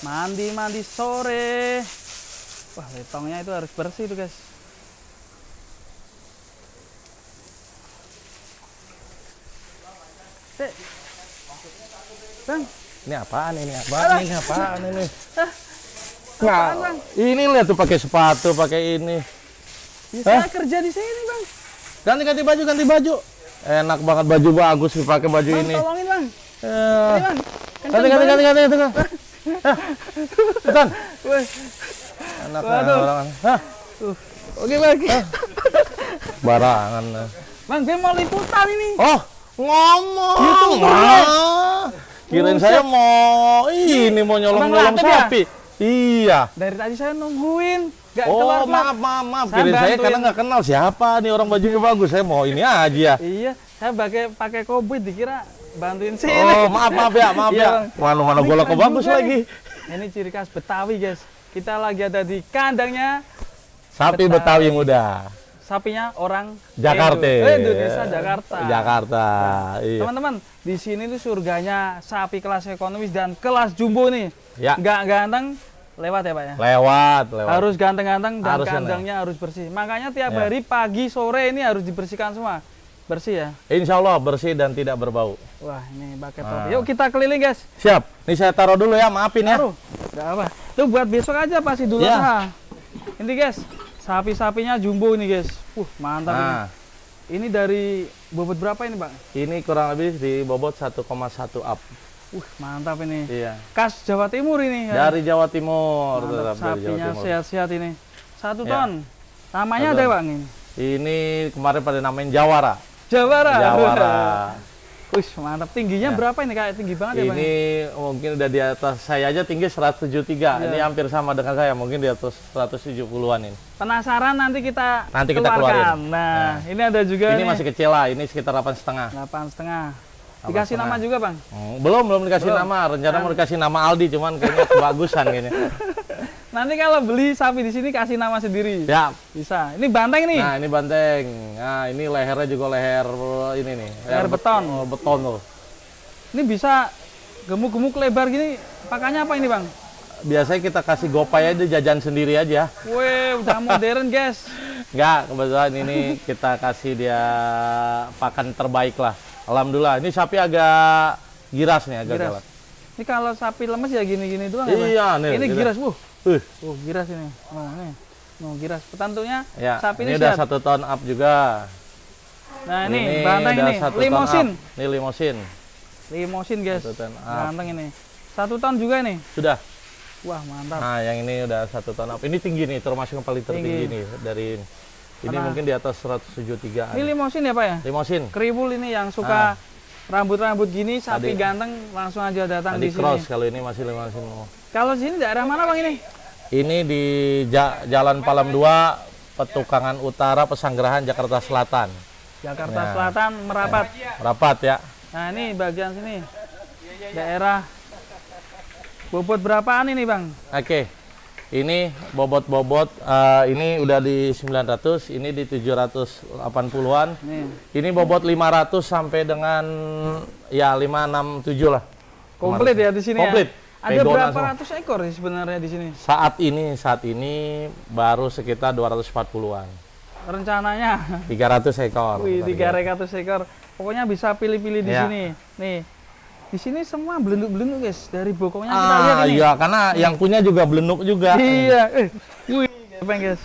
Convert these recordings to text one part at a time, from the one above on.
Mandi sore. Wah, letongnya itu harus bersih tuh, guys. Bang, ini apaan ini? Apaan ini? Apaan ini? apaan, Bang? Ini lihat tuh pakai sepatu, pakai ini. Bisa kerja di sini, Bang. Ganti baju. Enak banget, baju bagus dipakai baju Bang, ini. tolongin, Bang. Eh, Bang. Ganti. Cepetan. Wih. Enak Waduh. orang. Hah? Oke, Bang. Barangan. Bang, dia mau liputan ini. Oh, ngomong. YouTuber, Kirain Buset. saya mau ini mau nyolong-nyolong Abang Latif ya? sapi. Iya. Dari tadi saya nungguin. Nggak Oh, keluar-keluar. maaf. Saya Kirain saya bantuin. karena nggak kenal siapa nih orang bajunya bagus. Saya mau ini aja. Iya, saya pakai kobit dikira bantuin sini. Oh, maaf ya. Iya, Bang. Mana Ini gua keren bagus juga lagi. Ini ciri khas Betawi, guys. Kita lagi ada di kandangnya Sapi Betawi muda. sapinya orang Jakarta. Indonesia, Jakarta. Jakarta. Iya. Teman-teman, di sini tuh surganya sapi kelas ekonomis dan kelas jumbo nih. Ya. Nggak ganteng, lewat ya, Pak ya? Lewat. Harus ganteng-ganteng dan Harus, kandangnya harus bersih. Makanya tiap Ya. hari pagi, sore ini harus dibersihkan semua. Bersih ya. Insya Allah bersih dan tidak berbau. Wah, ini pakai Nah. topi. Yuk kita keliling, guys. Siap. Nih saya taruh dulu ya, maafin ya. Taruh. Nggak apa. Tuh buat besok aja pasti dulu. Ya. Ini, guys. Sapi-sapinya jumbo ini, guys. Mantap Nah, ini. Ini dari bobot berapa ini, Bang? ini kurang lebih di bobot 1,1 up. Mantap ini. Iya. Khas Jawa Timur ini. Ya. Dari Jawa Timur. Mantap, Tetap dari Jawa sapinya Timur. sehat-sehat ini. 1 Ya. ton. Namanya 1 ada, ton. Bang, ini. Ini kemarin pada namain Jawara. Jawara. Jawara. Wih, mantap. Tingginya Ya. berapa ini? Kayak tinggi banget ya, Bang? Ini mungkin udah di atas saya aja tinggi 173. Ya. Ini hampir sama dengan saya, mungkin di atas 170-an ini. Penasaran nanti kita Nanti kita keluarkan. keluarin. Nah, ini ada juga Ini nih. masih kecil lah, ini sekitar 8,5. 8,5. Dikasih nama 8,5. juga, Bang? Belum dikasih Belum. nama. Rencana mau dikasih nama Aldi, cuman kayaknya kebagusan gini. Nanti kalau beli sapi di sini kasih nama sendiri. Ya. Bisa. Ini banteng nih. Nah, ini banteng. Nah, ini lehernya juga leher ini nih. Leher beton. Beton tuh. Ini bisa gemuk-gemuk lebar gini. Pakannya apa ini, Bang? Biasanya kita kasih gopay aja, jajan sendiri aja. Wih, udah modern, guys. Enggak, kebetulan ini kita kasih dia pakan terbaik lah. Alhamdulillah. Ini sapi agak giras nih, agak Giras. galak. Ini kalau sapi lemes ya gini-gini doang ya, Bang? Iya, nih. Ini giras, Uh, giras ini. Oh, nih. Oh, giras. Petantunya ya, sapi ini ini udah sehat. 1 ton up juga. Nah, ini banteng udah ini. 1 ton Limosin. up. Ini limosin. Limosin, guys. 1 ton up. Banteng ini. 1 ton juga nih. Sudah. Wah, mantap. Nah, yang ini udah 1 ton up. Ini tinggi nih, termasuk yang paling tertinggi Tinggi. nih dari ini. Ini Karena- mungkin di atas 173. Ini limosin ya, Pak ya? Limosin. Keribul ini yang suka rambut-rambut gini, sapi Tadi- ganteng langsung aja datang Tadi di cross, sini. kalau ini masih limosin. Kalau sini daerah mana, Bang, ini? Ini di Jalan Palam 2, Petukangan Utara, Pesanggerahan, Jakarta Selatan. Jakarta Nah. Selatan, Merapat. Rapat ya. Nah, ini bagian sini. Daerah bobot berapaan ini, Bang? Oke. Ini bobot-bobot ini udah di 900, ini di 780-an. Nih, Ini bobot 500 sampai dengan ya 567 lah. komplit ya di sini Komplit. ya. Ada Pegonan berapa semua. ratus ekor sih sebenarnya di sini? Saat ini baru sekitar 240-an. Rencananya 300 ekor. wih, 300 ekor. Pokoknya bisa pilih-pilih di Ya. sini. Nih. Di sini semua belenduk-belenduk, guys. Dari bokongnya kita lihat ini. Iya, karena yang punya juga belenduk juga. Iya. Wih, gepeng, guys.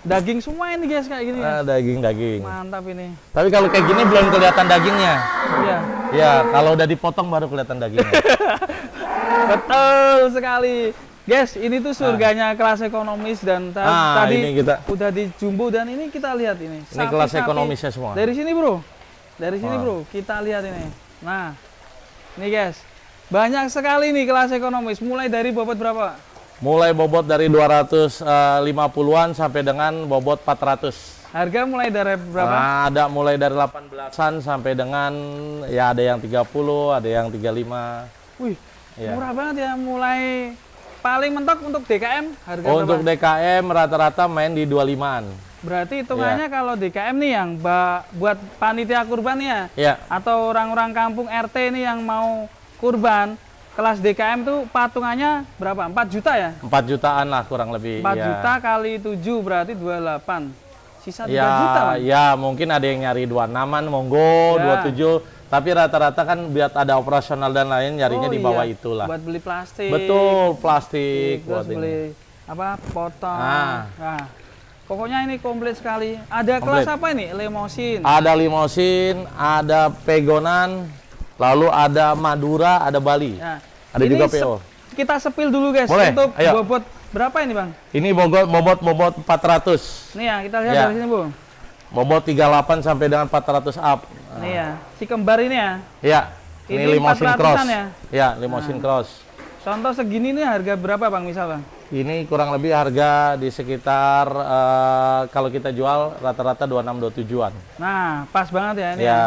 Daging semua ini, guys, kayak gini. Ah, daging. Mantap ini. Tapi kalau kayak gini belum kelihatan dagingnya. Iya. Ya, kalau udah dipotong baru kelihatan dagingnya. Betul sekali. Guys, ini tuh surganya kelas ekonomis dan tadi ini kita. udah di jumbo dan ini kita lihat ini. Ini kelas Sapi-sapi. ekonomisnya semua. Dari sini, Bro. Dari sini, Wah. Bro. Kita lihat ini. Nah. Ini, guys. Banyak sekali nih kelas ekonomis. Mulai dari bobot berapa? Mulai bobot dari 250-an sampai dengan bobot 400. Harga mulai dari berapa? Nah, ada mulai dari 18-an sampai dengan ya ada yang 30, ada yang 35. Wih, Ya. murah banget ya. Mulai paling mentok untuk DKM harga Untuk berapa? DKM rata-rata main di 25-an. Berarti hitungannya Iya. kalau DKM nih yang buat panitia kurban ya, Ya. atau orang-orang kampung RT nih yang mau kurban, kelas DKM tuh patungannya berapa? 4 juta ya? 4 jutaan lah kurang lebih. 4 ya. juta kali 7 berarti 28. Sisa 3 Ya, juta, Bang. ya mungkin ada yang nyari 26-an, monggo, Ya. 27. Tapi rata-rata kan biar ada operasional dan lain nyarinya di bawah iya. itulah. Buat beli plastik. Betul, plastik. Terus buat ini. beli apa? Potong. Ah. Nah, pokoknya ini komplit sekali. Ada Komplit. kelas apa ini? Limosin. Ada limosin, ada pegonan, lalu ada Madura, ada Bali. Ya. Ada Ini juga PO. Kita sepil dulu guys. Boleh, Untuk ayo. bobot berapa ini Bang? Ini bobot 400. Nih ya, kita lihat Ya. dari sini Bu. Bobot 38 sampai dengan 400 up. Nih ya, si kembar ini ya. Ya, Ini ini limosin 400-an cross. ya? Ya, limosin cross. Contoh segini nih harga berapa Bang misal Bang? Ini kurang lebih harga di sekitar kalau kita jual rata-rata 26-27-an. Nah, pas banget ya ini. Ya.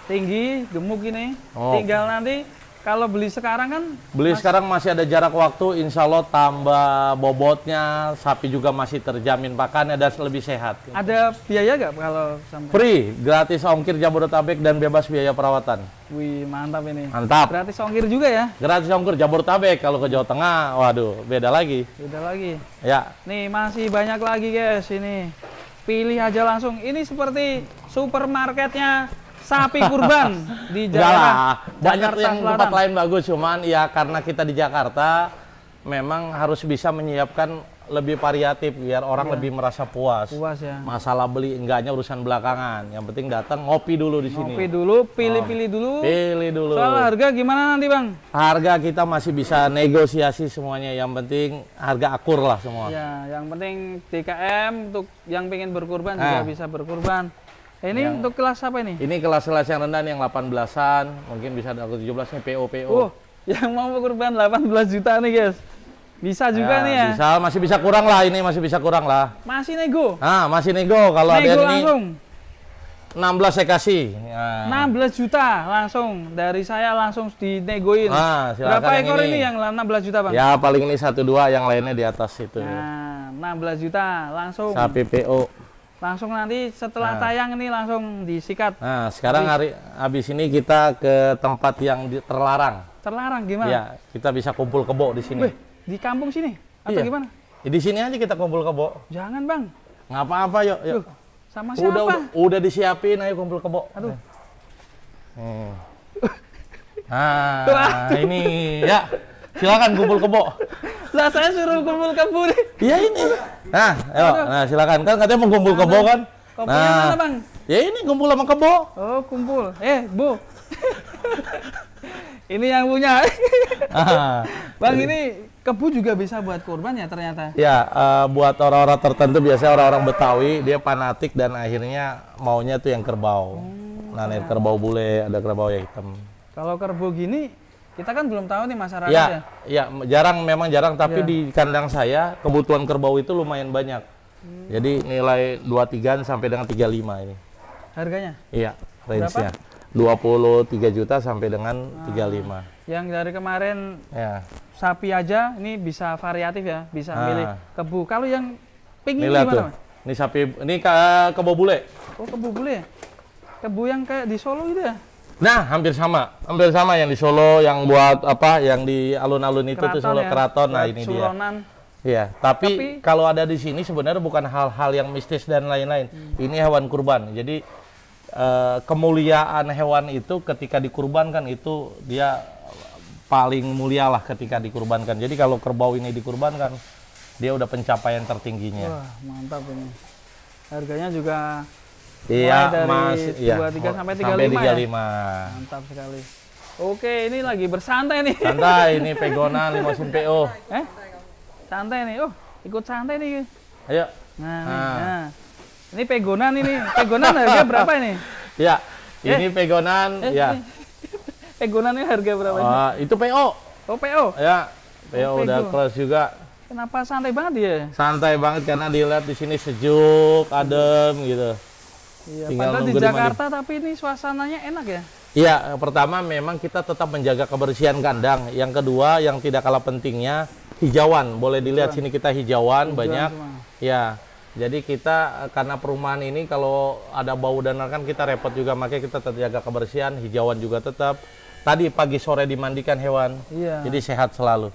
Tinggi, gemuk ini. Oh. Tinggal nanti kalau beli sekarang kan Beli sekarang masih ada jarak waktu, insya Allah tambah bobotnya, sapi juga masih terjamin pakannya dan lebih sehat. ada biaya nggak kalau sampai? Free, gratis ongkir Jabodetabek dan bebas biaya perawatan. Wih, mantap ini. Mantap. Gratis ongkir juga ya? Gratis ongkir Jabodetabek, kalau ke Jawa Tengah, waduh, beda lagi. Udah lagi. Ya, Nih masih banyak lagi guys ini. Pilih aja langsung. Ini seperti supermarketnya sapi kurban di enggak daerah lah. Banyak Jakarta yang Selatan. tempat lain bagus, cuman ya karena kita di Jakarta, memang harus bisa menyiapkan lebih variatif biar orang lebih merasa puas. Puas ya. Masalah beli enggaknya urusan belakangan. Yang penting datang ngopi dulu di sini. Ngopi dulu, pilih-pilih dulu. Pilih dulu. Soal harga gimana nanti Bang? Harga kita masih bisa negosiasi semuanya. Yang penting harga akur lah semua. Ya, yang penting DKM untuk yang pengen berkurban juga Ah. bisa berkurban. Ini untuk kelas apa ini? Ini kelas-kelas yang rendah nih, yang 18-an, mungkin bisa ada 17 nih PO. Oh, yang mau berkurban 18 juta nih guys. Bisa juga nih ya. Bisa, masih bisa kurang lah ini, masih bisa kurang lah. Masih nego. Nah, masih nego kalau ada Nego yang ini langsung. 16 saya kasih. Nah. 16 juta langsung dari saya langsung dinegoin. Nah, silakan Berapa yang ekor ini. ini yang 16 juta Bang? Ya, paling ini 1-2, yang lainnya di atas itu. Nah, 16 juta langsung. Sapi PO. Langsung nanti setelah tayang ini langsung disikat. Nah, sekarang habis ini kita ke tempat yang terlarang. Terlarang gimana? Ya, kita bisa kumpul kebo di sini. Wih, di kampung sini atau Iya. gimana? Ya, di sini aja kita kumpul kebo. Jangan Bang. Nggak apa-apa, yuk. Loh, sama siapa? Udah disiapin, ayo kumpul kebo. Aduh. Nah, ini ya. Silakan kumpul kebo. Lah saya suruh kumpul kebo nih. Iya ini. Nah, ayo. Nah, silakan. Kan katanya mau kumpul kebo kan? Kopinya mana Bang? Ya ini kumpul sama kebo. Oh, kumpul. Bu. Ini yang punya. Ah. Bang, ini kebu juga bisa buat kurban ya ternyata. Ya, buat orang-orang tertentu biasanya orang-orang Betawi dia fanatik dan akhirnya maunya tuh yang kerbau. Nah, ini kerbau bule, ada kerbau yang hitam. Kalau kerbau gini, kita kan belum tahu nih masyarakat Ya, ya. ya, memang jarang tapi Ya. di kandang saya kebutuhan kerbau itu lumayan banyak. Jadi nilai 23 sampai dengan 35 ini. Harganya? Iya, range-nya. 23 juta sampai dengan 35. Yang dari kemarin Ya. sapi aja, ini bisa variatif ya, bisa milih kebu. Kalau yang pink Ini ini lihat tuh. gimana? Mas? Ini sapi, ini kebo bule. Oh, kebu bule ya? Kebu yang kayak di Solo gitu ya? Nah, hampir sama yang di Solo, yang buat apa, yang di alun-alun itu tuh Solo ya? Keraton. Nah, Buat ini suronan. dia. Ya, tapi kalau ada di sini sebenarnya bukan hal-hal yang mistis dan lain-lain. Ini hewan kurban. Jadi kemuliaan hewan itu ketika dikurbankan itu dia paling mulia lah ketika dikurbankan. Jadi kalau kerbau ini dikurbankan, dia udah pencapaian tertingginya. Wah, mantap ini. Harganya juga Iya, mulai dari iya. 23 sampai 35 sampai 35. ya? Mantap sekali. Oke, ini lagi bersantai nih. Santai, ini pegonan limosin PO. Santai nih. Oh, ikut santai nih. Ayo. Nah. Ini pegonan ini. Pegonan harga berapa ini? Ya, ini pegonan, ya. Pegonan ini harga berapa ini? Itu PO. Oh, PO. Ya, PO udah pego. close juga. Kenapa santai banget dia? Santai banget karena dilihat di sini sejuk, adem gitu. Iya, Tinggal padahal di nunggu Jakarta tapi ini suasananya enak ya. Iya, pertama memang kita tetap menjaga kebersihan kandang. Yang kedua, yang tidak kalah pentingnya hijauan. Boleh dilihat sini kita hijauan banyak. semua. Ya, jadi kita karena perumahan ini kalau ada bau dan kan kita repot juga, makanya kita tetap jaga kebersihan, hijauan juga tetap. tadi pagi sore dimandikan hewan. Iya. Jadi sehat selalu.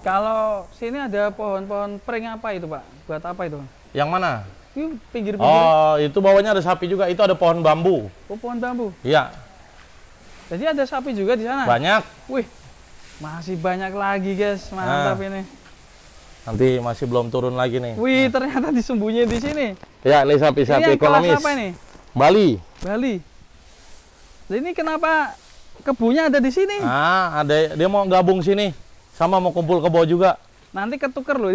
Kalau sini ada pohon-pohon pring apa itu, Pak? Buat apa itu? Yang mana? Ini pinggir-pinggir. Oh, itu bawahnya ada sapi juga. Itu ada pohon bambu. Oh, pohon bambu. Iya. Jadi ada sapi juga di sana? Banyak. Wih, masih banyak lagi, guys. Mantap ini. Nanti masih belum turun lagi nih. Wih, ternyata disembunyiin di sini. Ya, ini sapi-sapi ekonomis. Kelas apa ini? Bali. Bali. Nah, ini kenapa kebunnya ada di sini? Ah, ada dia mau gabung sini. Sama mau kumpul kebo juga. Nanti ketuker loh.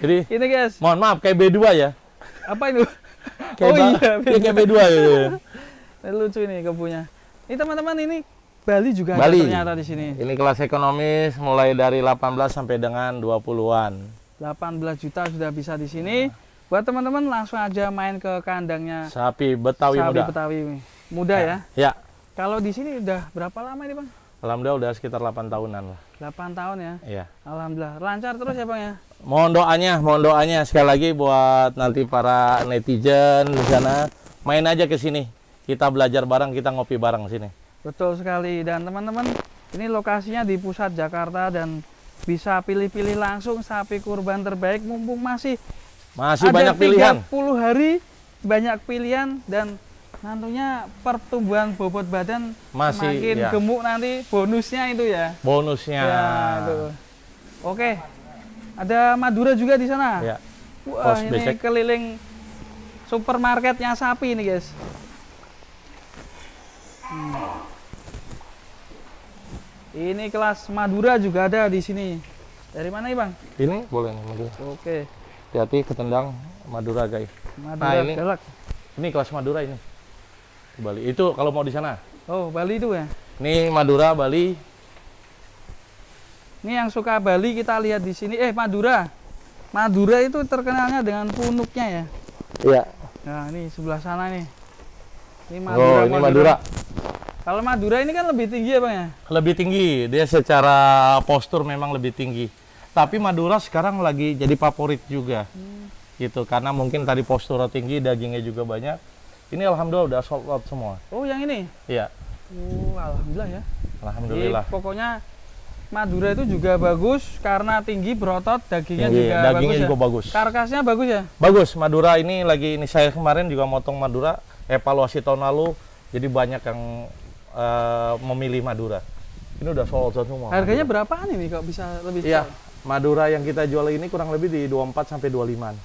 Jadi, ini guys. mohon maaf, kayak B2 ya. Apa itu? Kayak kayak B2 gitu. Lucu ini kebunnya. Ini teman-teman, ini Bali juga Bali. ada ternyata di sini. Ini kelas ekonomis mulai dari 18 sampai dengan 20-an. 18 juta sudah bisa di sini. Buat teman-teman langsung aja main ke kandangnya Sapi Betawi sapi muda. Betawi muda ya. Ya. Kalau di sini udah berapa lama ini, Bang? Alhamdulillah udah sekitar 8 tahunan lah. 8 tahun ya. Iya. Alhamdulillah. Lancar terus ya, Bang ya. Mohon doanya sekali lagi buat nanti para netizen di sana, main aja ke sini. Kita belajar bareng, kita ngopi bareng sini. Betul sekali. Dan teman-teman, ini lokasinya di pusat Jakarta dan bisa pilih-pilih langsung sapi kurban terbaik mumpung masih banyak pilihan. 30 hari, banyak pilihan dan nantinya pertumbuhan bobot badan Masih, semakin ya. gemuk nanti bonusnya itu ya. Bonusnya. Ya, itu. Oke. Ada Madura juga di sana. Ya. Wah, Pos ini besek. keliling supermarketnya sapi ini, guys. Ini kelas Madura juga ada di sini. Dari mana nih, Bang? Ini boleh nih Madura. Oke. Hati-hati ketendang Madura, guys. Madura ini galak. Ini kelas Madura ini. Di Bali. Itu kalau mau di sana. Oh, Bali itu ya. Ini Madura, Bali. Ini yang suka Bali kita lihat di sini. Madura. Madura itu terkenalnya dengan punuknya ya. Iya. Nah, ini sebelah sana nih. Ini Oh, ini Madura. Kalau Madura ini kan lebih tinggi ya, Bang ya? Lebih tinggi. Dia secara postur memang lebih tinggi. Tapi Madura sekarang lagi jadi favorit juga. Gitu. Karena mungkin tadi posturnya tinggi, dagingnya juga banyak. Ini alhamdulillah udah sold out semua. Oh, yang ini? Iya. Oh, alhamdulillah ya. Alhamdulillah. Jadi, pokoknya Madura itu juga bagus karena tinggi, berotot, dagingnya Tinggi, juga dagingnya bagus juga ya. bagus. Karkasnya bagus ya? Bagus. Madura ini lagi, ini saya kemarin juga motong Madura, evaluasi tahun lalu. Jadi banyak yang memilih Madura. Ini udah sold out semua. Harganya Madura. berapaan ini kok bisa lebih? Iya. Madura yang kita jual ini kurang lebih di 24 sampai 25.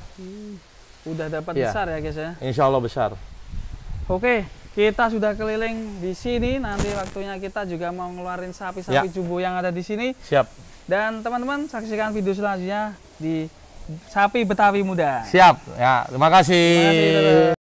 Udah dapat Iya. besar ya, guys ya. Insya Allah besar. Oke, kita sudah keliling di sini. Nanti waktunya kita juga mau ngeluarin sapi-sapi jumbo yang ada di sini. Siap. Dan teman-teman saksikan video selanjutnya di Sapi Betawi Muda. Siap. Ya, terima kasih. Terima kasih, dadah.